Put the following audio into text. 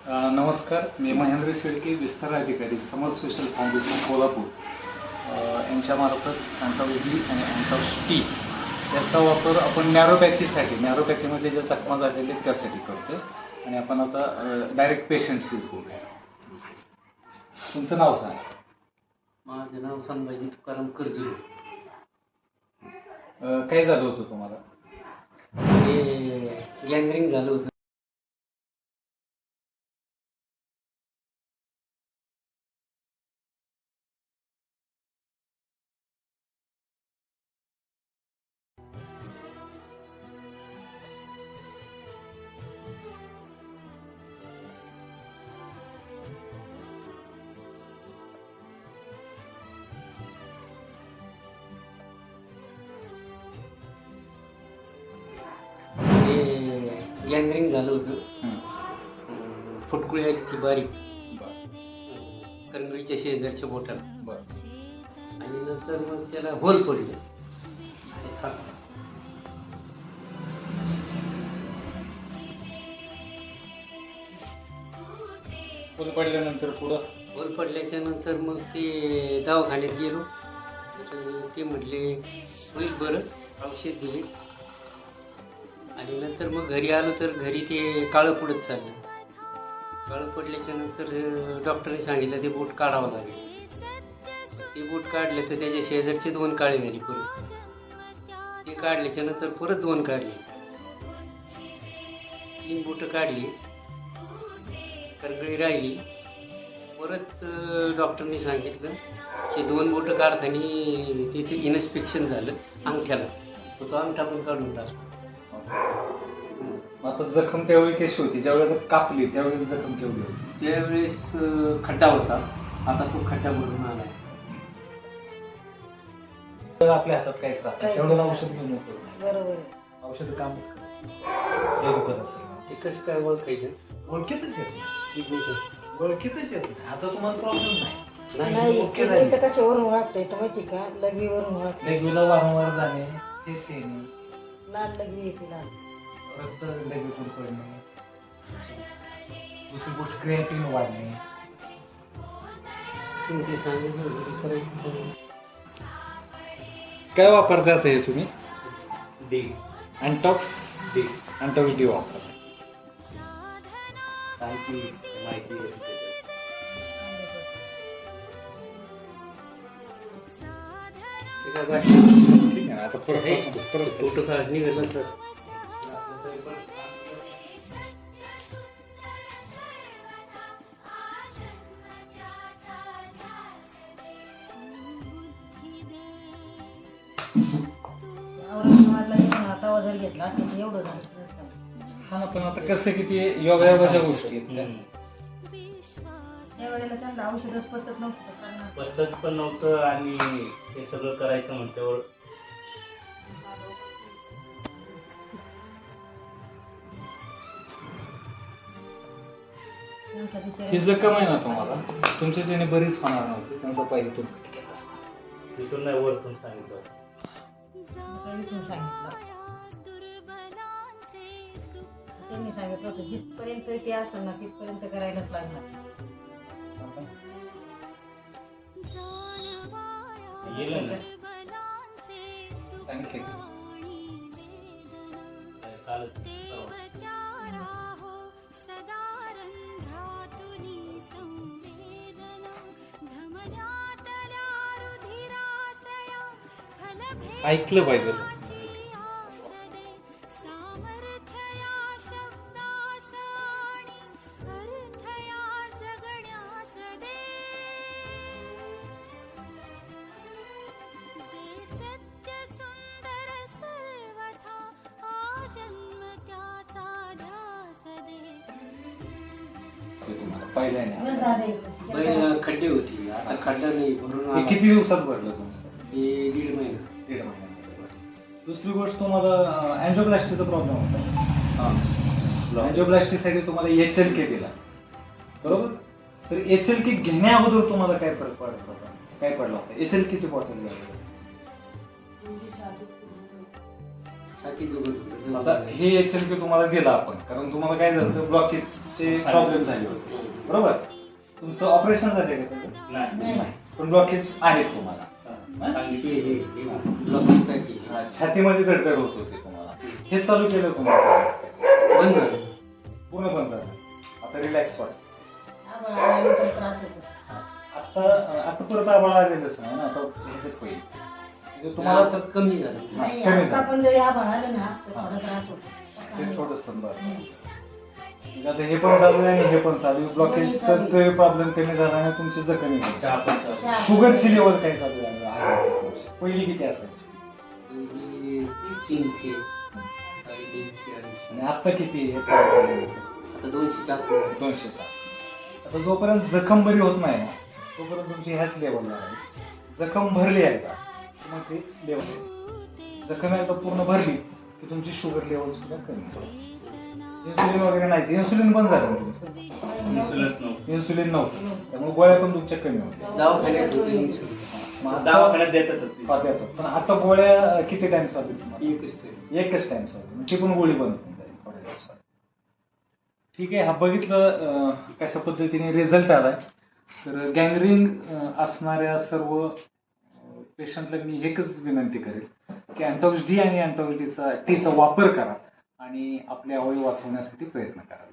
नमस्कार, मी महेंद्र शेळके, विस्तार अधिकारी, समर सोशल फाउंडेशन कोल्हापूर यांच्यामार्फत अँटॉक्स-डी आणि अँटॉक्स-टी याचा वापर आपण नॅरोपॅथीमध्ये ज्या जखमा झालेले त्यासाठी करतो. आणि आपण आता डायरेक्ट पेशंटशीच बोलूया. तुमचं नाव सांगा. माझं नाव संभाजी तुकाराम कर्जुले. काय झालं होतं तुम्हाला? ते गँग्रीन झालं होतं. गँग्रीन झालं होतं. फुटकुळी आहेत ती बारीक कणगीच्या शेजारच्या बोटाला. आणि नंतर मग त्याला होल पडले. होल पडल्यानंतर होल पडल्याच्या नंतर मग ते दवाखान्यात गेलो. तर ते म्हटले होईल बरं, औषध दिले. आणि नंतर मग घरी आलो तर घरी ते काळं पडत चाललं. काळं पडल्याच्या नंतर डॉक्टरने सांगितलं ते बोट काढावं लागेल. ते बोट काढलं तर त्याच्या शेजारचे 2 काळे झाले. परत ते काढल्याच्या नंतर परत 2 काढले. 3 बोटं काढली, करगळी राहिली. परत डॉक्टरने सांगितलं की 2 बोटं काढताना त्याचे इन्स्पेक्शन झालं अंगठ्याला. तो अंगठा पण काढून टाकला. आता जखम त्यावेळी कशी होती? ज्यावेळेस कापली त्यावेळेस जखम केवढी होती? त्यावेळेस खड्डा होता. आता तो खड्डा भरून आला. तर आपल्या हातात काहीच राहतं तेवढं औषध घेऊन येतो. बरोबर औषध कामच करत. ते कसं काय ओळखायचं? ओळखीतच येत ओळखीतच येत नाही. आता तुम्हाला प्रॉब्लेम नाही. नाही. किडनीचं कशावरून वाटतंय तर माहिती का? लघवीवरून वाटतंय. लघवीला वारंवार जाणे, फेस येणे, लाल लघवी येते, लाल रक्त लघवीतून पडणे, दुसरी गोष्ट क्रिएटिन वाढणे. ते सांगितलं करायचं. काय वापरतात हे तुम्ही? डी अँटॉक्स-डी वापरतात. काय ती माहिती आहे ठीक आहे. आता परत फोटो काढ निघालं तर हातावर जर घेतला तर एवढं झालं. हा ना, पण आता कसं की ते योगायोगाच्या गोष्टी आहेत. त्यावेळेला त्यांना औषधच पचत नव्हतं. पद्धत पण नव्हतं आणि हे सगळं करायचं म्हटल्यावर ही जखम आहे ना तुम्हाला, तुमच्या ज्याने बरीच होणार नव्हती. त्यांचा पाहिजे तो तिथून नाही वरतून सांगितलं. त्यांनी सांगितलं होतं जिथपर्यंत ते असेल ना तिथपर्यंत करायलाच लागणार. गेलं ना सांगितले कालच ऐकलं पाहिजे. पहिला खड्डे होती, आता खड्डा नाही भरून हे आला. किती दिवसात भरलं तुमचं? हे 1.5 महिना. 1.5 महिन्यात. दुसरी गोष्ट, तुम्हाला अँजिओप्लास्टीचा प्रॉब्लेम होता. अँजिओप्लास्टीसाठी तुम्हाला HLK दिला, बरोबर? तर HLK घेण्या अगोदर तुम्हाला काय फरक पडत होता? काय पडला होता? HLKची बॉटल घ्यावी. आता हे HLK तुम्हाला दिला आपण, कारण तुम्हाला काय झालं, ब्लॉकेज ब्लॉकेजचे प्रॉब्लेम झाले होते बरोबर. तुमचं ऑपरेशन झाले का त्याचं? नाही नाही. पण ब्लॉकेज आहेत तुम्हाला. ब्लॉकिंगसाठी छातीमध्ये धडधड होत होते तुम्हाला. हे चालू केलं तुम्हाला बंद झालं. पूर्ण बंद झालं. आता रिलॅक्स वाटतं. आम्हाला आल्यानंतर त्रास होतो. आता परत आम्हाला आलेलंच नाही ना. आता ह्याच्यात होईल म्हणजे तुम्हाला तुम्हाला आता कमी झालं. नाही, कमी आता झालं. पण जरी आभाळ आलं ना तर थोडा त्रास ते होतो. थोडंसं म्हणजे आता हे पण चालू आहे आणि हे पण चालू आहे. ब्लॉकेजचा प्रॉब्लेम कमी झाला आणि तुमची जखमी झाली. चहा पण चालू. शुगरची लेवल काय चालू आहे? पहिली किती असायची पहिली 300, 350, आणि आता किती हे चालू आहे? आता 200 च्या 200चा. आता जोपर्यंत जखम बरी होत नाही ना तोपर्यंत तुमची ह्याच लेवलला आहे. जखम भरली आहे का मग ते लेवल जखम एकदा पूर्ण भरली की तुमची शुगर लेवल सुद्धा कमी होईल. इन्सुलिन वगैरे नाही. इन्सुलिन बंद झालं ना तुमचं. इन्शुरन्स नव्हतं. इन्सुलिन नव्हतं त्यामुळे गोळ्या पण तुमच्या कमी होत्या. दवाखान्यात होते insulin. मग आता दवाखान्यात देतातच ते. देतात. पण आता गोळ्या किती टाइम चालू तुम्हाला? एकच तरी. एकच टाइम चालू ती पण गोळी बंद होऊन जाईल थोड्या दिवसात. ठीक आहे. हा बघितलं कशा पद्धतीने रिझल्ट आलाय. तर गँग्रीन असणाऱ्या सर्व पेशंटला मी एकच विनंती करेल की अँटॉक्स डी आणि अँटॉक्स टीचा वापर करा आणि आपले अवयव वाचवण्यासाठी प्रयत्न करा.